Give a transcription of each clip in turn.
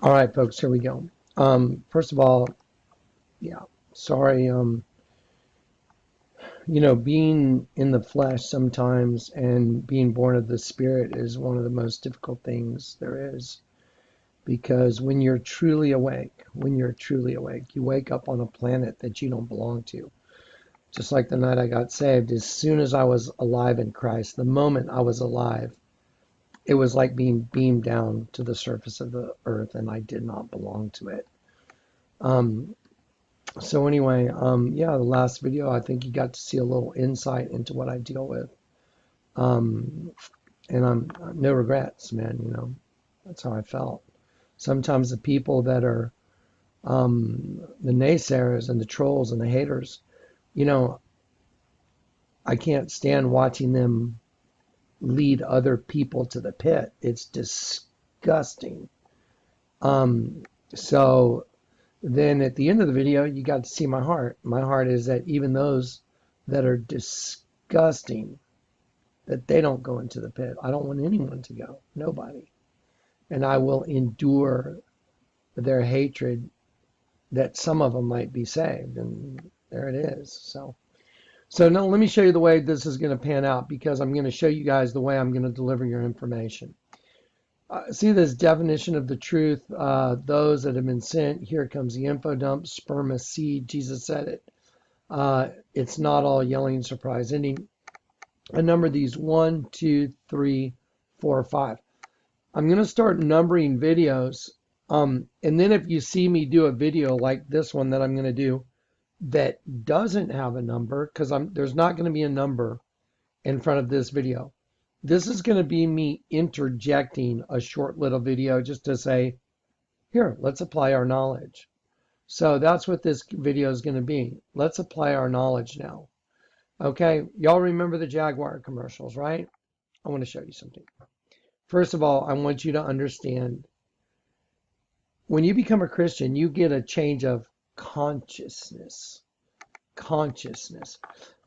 All right, folks, here we go. First of all, yeah, sorry. Being in the flesh sometimes and being born of the Spirit is one of the most difficult things there is. Because when you're truly awake, you wake up on a planet that you don't belong to. Just like the night I got saved, as soon as I was alive in Christ, the moment I was alive, it was like being beamed down to the surface of the earth, and I did not belong to it. Um, So anyway, yeah, the last video, I think you got to see a little insight into what I deal with. Um, and I'm no regrets, man, that's how I felt. Sometimes the people that are the naysayers and the trolls and the haters, you know, I can't stand watching them lead other people to the pit. It's disgusting. Um, so then at the end of the video, you got to see my heart. My heart is that even those that are disgusting, that they don't go into the pit. I don't want anyone to go, nobody. And I will endure their hatred that some of them might be saved. And there it is. So now let me show you the way this is going to pan out, because I'm going to show you guys the way I'm going to deliver your information. See this definition of the truth, those that have been sent. Here comes the info dump, sperma seed. Jesus said it. It's not all yelling surprise ending. I number these 1, 2, 3, 4, 5. I'm going to start numbering videos. And then if you see me do a video like this one that I'm going to do that doesn't have a number, because there's not going to be a number in front of this video. This is going to be me interjecting a short little video just to say, here, let's apply our knowledge. So that's what this video is going to be. Let's apply our knowledge now. Okay, y'all remember the Jaguar commercials, right? I want to show you something. First of all, I want you to understand, when you become a Christian, you get a change of consciousness. Consciousness.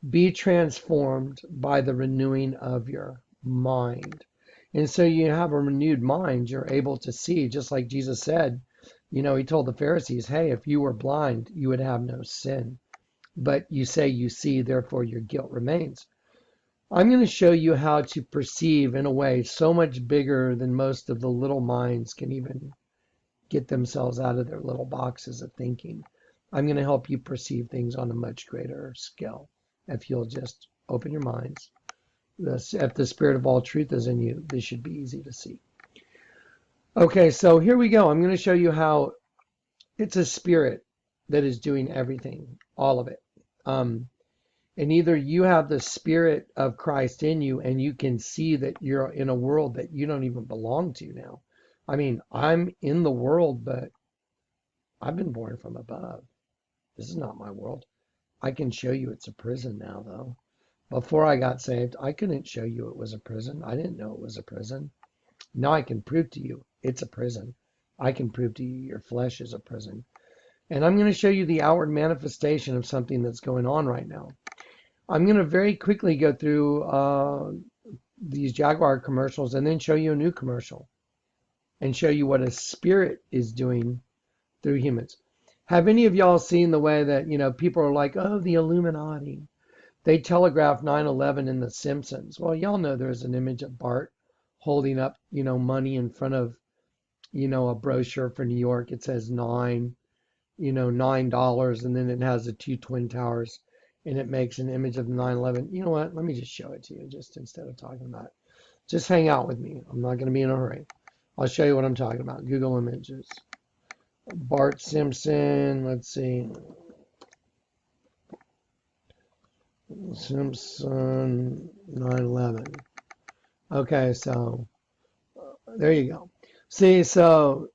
Be transformed by the renewing of your mind. And so you have a renewed mind, you're able to see, just like Jesus said. He told the Pharisees, hey, if you were blind, you would have no sin. But you say you see, therefore your guilt remains. I'm going to show you how to perceive in a way so much bigger than most of the little minds can even get themselves out of their little boxes of thinking. I'm going to help you perceive things on a much greater scale. If you'll just open your minds. If the spirit of all truth is in you, this should be easy to see. Okay, so here we go. I'm going to show you how it's a spirit that is doing everything, all of it. And either you have the spirit of Christ in you and you can see that you're in a world that you don't even belong to now. I mean, I'm in the world, but I've been born from above. This is not my world. I can show you it's a prison now, though. Before I got saved, I couldn't show you it was a prison. I didn't know it was a prison. Now I can prove to you it's a prison. I can prove to you your flesh is a prison. And I'm going to show you the outward manifestation of something that's going on right now. I'm going to very quickly go through these Jaguar commercials and then show you a new commercial and show you what a spirit is doing through humans. Have any of y'all seen the way that, people are like, oh, the Illuminati? They telegraphed 9/11 in The Simpsons. Well, y'all know there's an image of Bart holding up, money in front of, a brochure for New York. It says $9, and then it has the two twin towers, and it makes an image of 9/11. You know what? Let me just show it to you, just instead of talking about it. Just hang out with me. I'm not going to be in a hurry. I'll show you what I'm talking about. Google Images. Bart Simpson. Let's see. Simpson 9/11. Okay, so there you go. See, a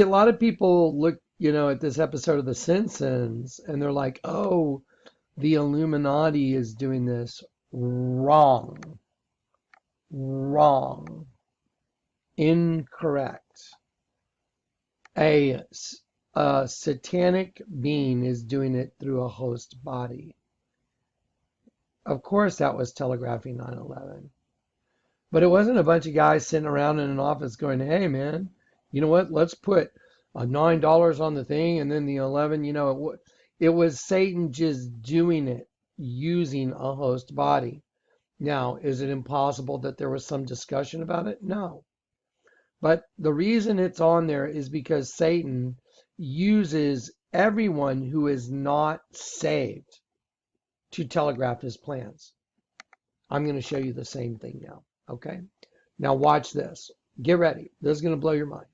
lot of people look, at this episode of The Simpsons, and they're like, "Oh, the Illuminati is doing this." Wrong, wrong, incorrect. A, a satanic being is doing it through a host body. Of course, that was telegraphing 9/11. But it wasn't a bunch of guys sitting around in an office going, hey, man, You know what? Let's put $9 on the thing and then the 11. It was Satan just doing it using a host body. Now, is it impossible that there was some discussion about it? No. But the reason it's on there is because Satan uses everyone who is not saved to telegraph his plans. I'm going to show you the same thing now. Okay? Now watch this. Get ready. This is going to blow your mind.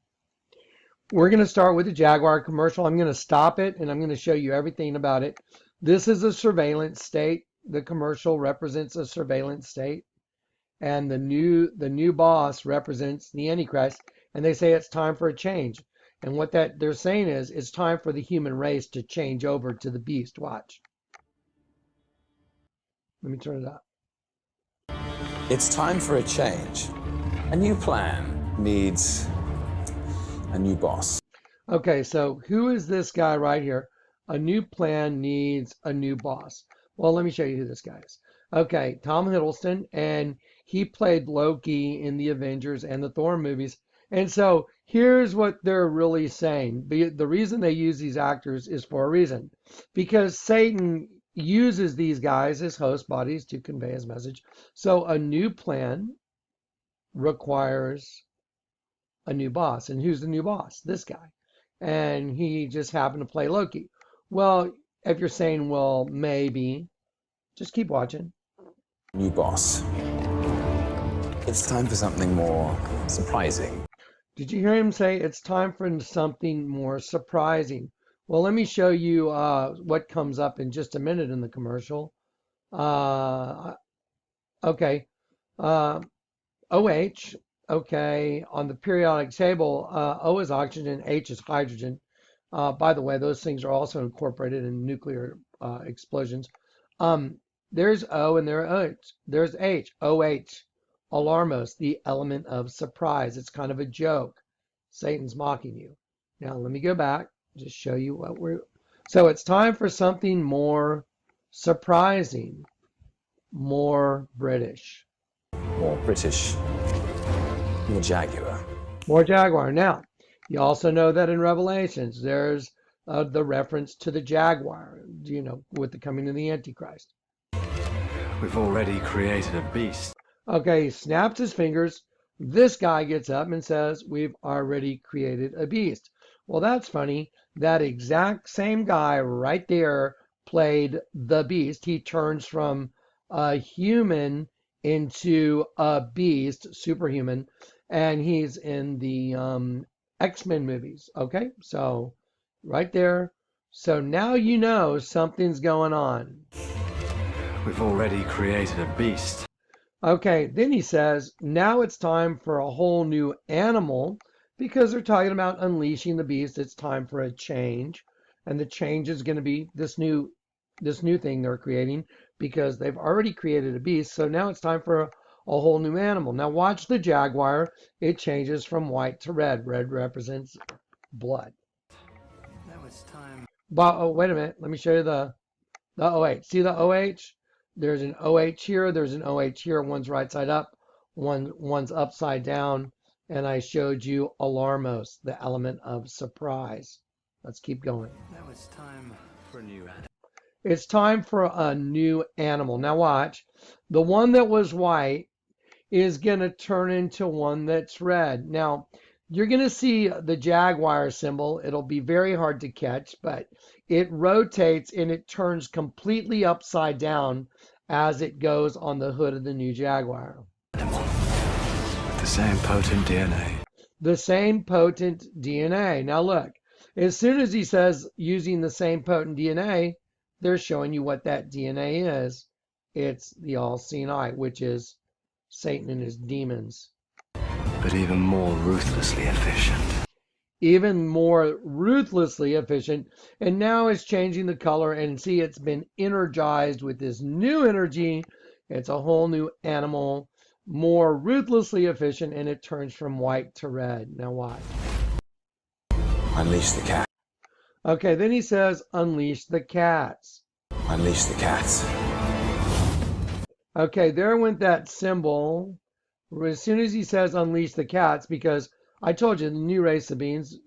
We're going to start with the Jaguar commercial. I'm going to stop it and I'm going to show you everything about it. This is a surveillance state. The commercial represents a surveillance state. And the new boss represents the Antichrist. And they say it's time for a change. And what that they're saying is it's time for the human race to change over to the beast. Watch. Let me turn it up. It's time for a change. A new plan needs a new boss. Okay, so who is this guy right here? A new plan needs a new boss. Well, let me show you who this guy is. Okay, Tom Hiddleston, and he played Loki in the Avengers and the Thor movies. And so here's what they're really saying. The reason they use these actors is for a reason. Because Satan uses these guys as host bodies to convey his message. So a new plan requires a new boss. And who's the new boss? This guy. And he just happened to play Loki. Well, if you're saying, well, maybe, just keep watching. New boss. It's time for something more surprising. Did you hear him say it's time for something more surprising? Well, let me show you what comes up in just a minute in the commercial. Okay. OH, okay, on the periodic table, O is oxygen, H is hydrogen. By the way, those things are also incorporated in nuclear explosions. There's O and there's H, OH, alarmos, the element of surprise. It's kind of a joke. Satan's mocking you. Now, let me go back, just show you what so it's time for something more surprising, more British. More British. More Jaguar. More Jaguar. Now, you also know that in Revelations, there's the reference to the Jaguar, with the coming of the Antichrist. We've already created a beast. Okay, he snaps his fingers. This guy gets up and says, we've already created a beast. Well, that's funny. That exact same guy right there played the beast. He turns from a human into a beast, superhuman, and he's in the X-Men movies. Okay, so right there. So now you know something's going on. We've already created a beast. Okay, then he says, now it's time for a whole new animal, because they're talking about unleashing the beast. It's time for a change. And the change is going to be this new thing they're creating, because they've already created a beast. So now it's time for a whole new animal. Now watch the Jaguar. It changes from white to red. Red represents blood. Now it's time. But, oh, wait a minute. Let me show you the OH. See the OH? There's an OH here. There's an OH here. One's right side up. One's upside down. And I showed you alarmos, the element of surprise. Let's keep going. Now it's time for a new animal. It's time for a new animal. Now watch. The one that was white is going to turn into one that's red. Now, you're going to see the Jaguar symbol. It'll be very hard to catch, but it rotates and it turns completely upside down as it goes on the hood of the new Jaguar. With the same potent DNA. The same potent DNA. Now look, as soon as he says using the same potent DNA, they're showing you what that DNA is. It's the all-seeing eye, which is Satan and his demons. But even more ruthlessly efficient. Even more ruthlessly efficient. And now it's changing the color, and see, it's been energized with this new energy. It's a whole new animal, more ruthlessly efficient, and it turns from white to red. Now watch. Unleash the cat. Okay, then he says, unleash the cats. Unleash the cats. Okay, there went that symbol. As soon as he says unleash the cats, because I told you the new race of beings,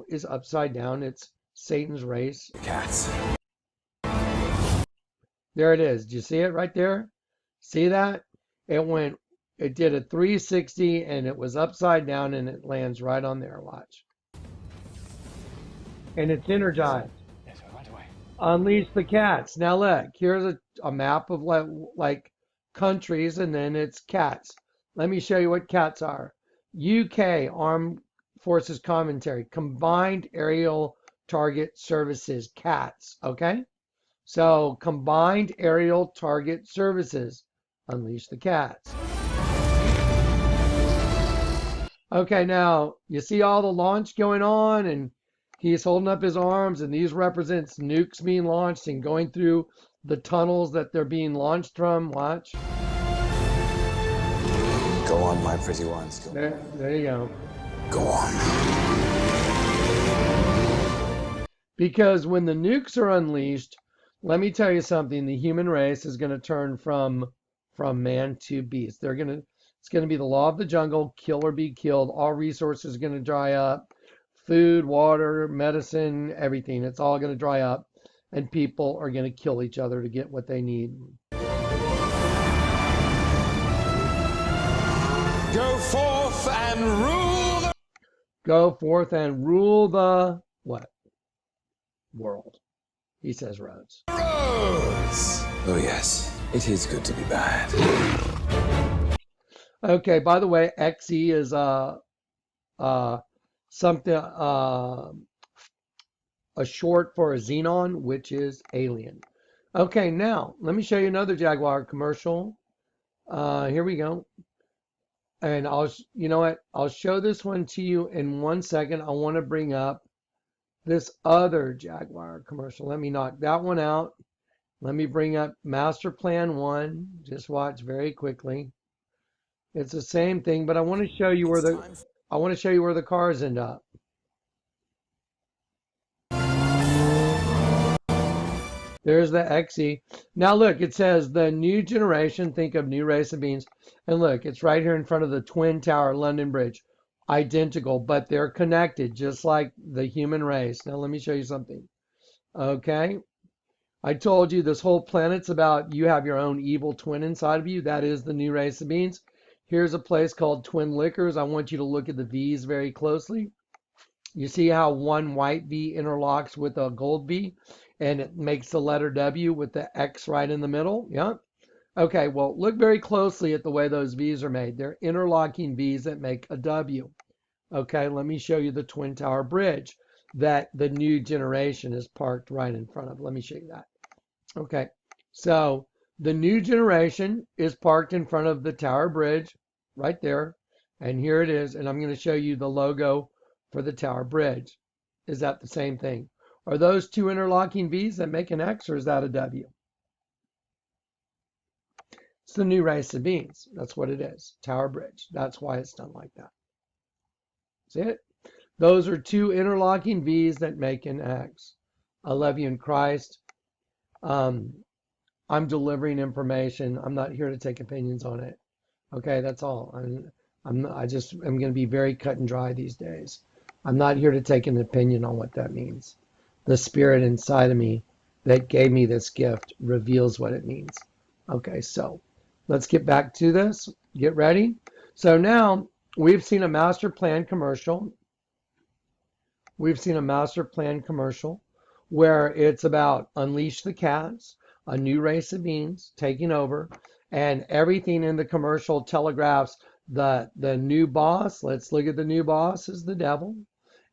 is upside down. It's Satan's race. Cats. There it is. Do you see it right there? See that? It did a 360 and it was upside down and it lands right on there. Watch. And it's energized. Yes, sir, right away. Unleash the cats. Now look, here's a map of like countries, and then it's cats. Let me show you what cats are. UK Armed Forces Commentary, Combined Aerial Target Services, CATS, okay? So Combined Aerial Target Services, unleash the cats. Okay, now you see all the launch going on, and he's holding up his arms, and these represents nukes being launched and going through the tunnels that they're being launched from. Watch. Go on, my pretty ones. There you go. Go on. Because when the nukes are unleashed, let me tell you something, the human race is going to turn from man to beast. It's going to be the law of the jungle, kill or be killed. All resources are going to dry up. Food, water, medicine, everything. It's all going to dry up. And people are going to kill each other to get what they need. Go forth and rule the... Go forth and rule the what? World. He says roads. roads. Oh, yes. It is good to be bad. Okay, by the way, XE is something a short for a xenon, which is alien. Okay, now let me show you another Jaguar commercial. Here we go. And you know what? I'll show this one to you in 1 second. I want to bring up this other Jaguar commercial. Let me knock that one out. Let me bring up Master Plan 1. Just watch very quickly. It's the same thing, but I want to show you where the cars end up. There's the XE. Now look, it says the new generation, think of new race of beings. And look, it's right here in front of the Twin Tower London Bridge. Identical, but they're connected, just like the human race. Now let me show you something. Okay. I told you this whole planet's about you have your own evil twin inside of you. That is the new race of beings. Here's a place called Twin Liquors. I want you to look at the V's very closely. You see how one white V interlocks with a gold V, and it makes the letter W with the X right in the middle? Yeah. Okay, well, look very closely at the way those V's are made. They're interlocking V's that make a W. Okay, let me show you the Twin Tower Bridge that the new generation is parked right in front of. Let me show you that. Okay, so the new generation is parked in front of the Tower Bridge right there. And here it is. And I'm going to show you the logo for the Tower Bridge. Is that the same thing? Are those two interlocking V's that make an X, or is that a W? It's the new race of beings. That's what it is. Tower Bridge. That's why it's done like that. See it? Those are two interlocking V's that make an X. I love you in Christ. I'm delivering information. I'm not here to take opinions on it. Okay, that's all. I'm going to be very cut and dry these days. I'm not here to take an opinion on what that means. The spirit inside of me that gave me this gift reveals what it means. Okay, so let's get back to this. Get ready. So now we've seen a master plan commercial. We've seen a master plan commercial where it's about unleash the cats, a new race of beings taking over, and everything in the commercial telegraphs the new boss. Let's look at the new boss is the devil.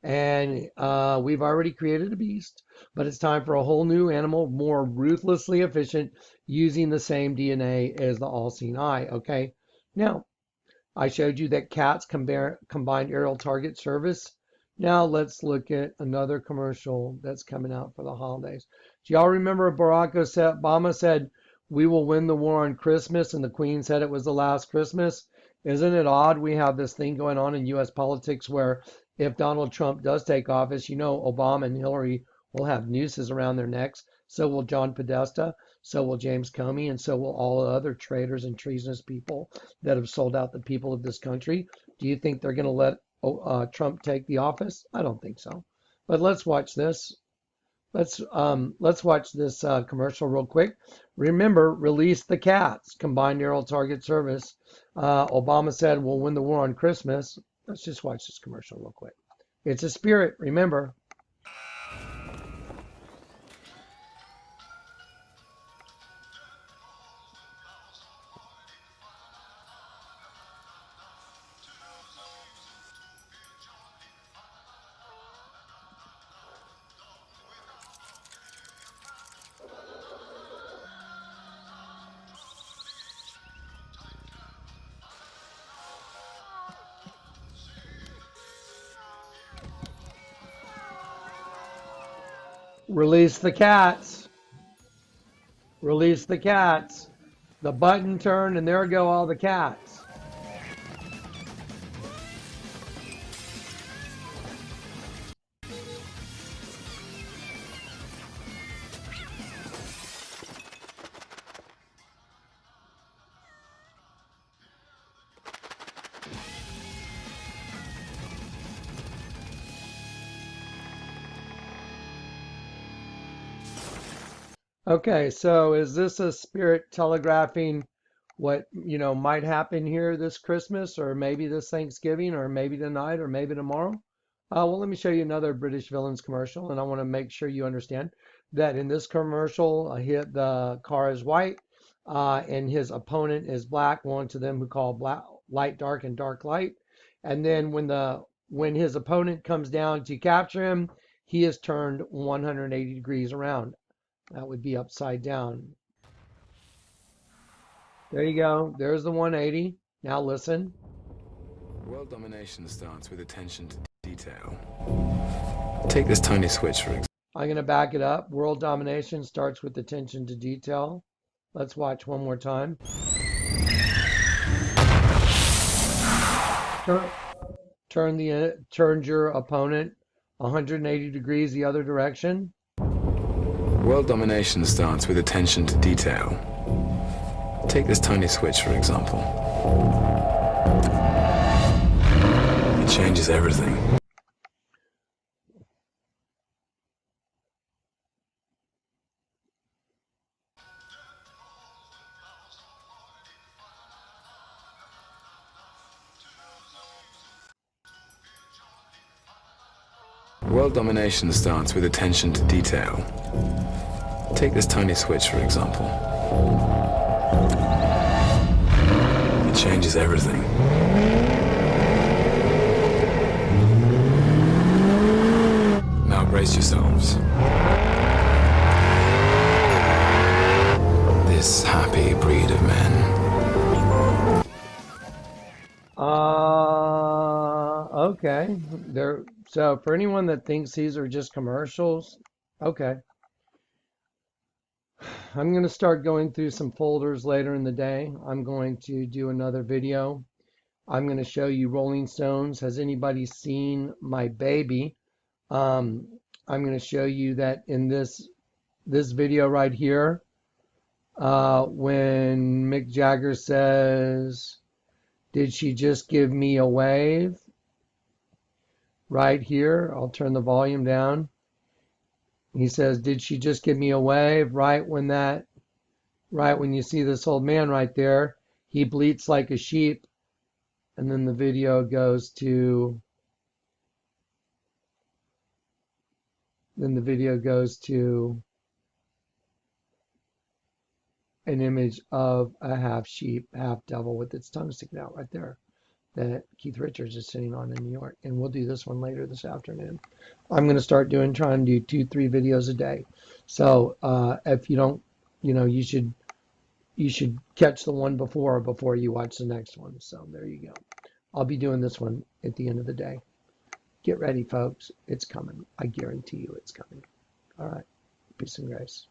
And we've already created a beast, but it's time for a whole new animal, more ruthlessly efficient, using the same DNA as the all-seeing eye. Okay, now I showed you that CATS combined aerial target service. Now let's look at another commercial that's coming out for the holidays. Do y'all remember Barack Obama said, "We will win the war on Christmas," and the Queen said it was the last Christmas? Isn't it odd we have this thing going on in U.S. politics where if Donald Trump does take office, you know Obama and Hillary will have nooses around their necks. So will John Podesta. So will James Comey. And so will all the other traitors and treasonous people that have sold out the people of this country. Do you think they're going to let Trump take the office? I don't think so. But let's watch this. Let's watch this commercial real quick. Remember, release the C.A.T.S, Combined Aerial Target Service. Obama said we'll win the war on Christmas. Let's just watch this commercial real quick. It's a spirit, remember. Release the C.A.T.S. Release the C.A.T.S. The button turned and there go all the cats. Okay, so is this a spirit telegraphing what, might happen here this Christmas or maybe this Thanksgiving or maybe tonight or maybe tomorrow? Well, let me show you another British villains commercial, and I want to make sure you understand that in this commercial, the car is white, and his opponent is black, one to them who call black light dark and dark light. And then when his opponent comes down to capture him, he is turned 180 degrees around. That would be upside down. There you go. There's the 180. Now listen. World domination starts with attention to detail. Take this tiny switch, for example. I'm going to back it up. World domination starts with attention to detail. Let's watch one more time. Turn your opponent 180 degrees the other direction. World domination starts with attention to detail. Take this tiny switch, for example. It changes everything. World domination starts with attention to detail. Take this tiny switch, for example. It changes everything. Now brace yourselves. This happy breed of men. Okay. So for anyone that thinks these are just commercials, okay. I'm going to start going through some folders later in the day. I'm going to do another video. I'm going to show you Rolling Stones. Has anybody seen My Baby? I'm going to show you that in this video right here, when Mick Jagger says, "Did she just give me a wave?" Right here, I'll turn the volume down. He says, "Did she just give me a wave?" Right when you see this old man right there, he bleats like a sheep. And then the video goes to an image of a half sheep, half devil with its tongue sticking out right there that Keith Richards is sitting on in New York. And we'll do this one later this afternoon. I'm going to start trying to do 2-3 videos a day. So if you don't, you should catch the one before you watch the next one. So there you go. I'll be doing this one at the end of the day. Get ready, folks. It's coming. I guarantee you it's coming. All right. Peace and grace.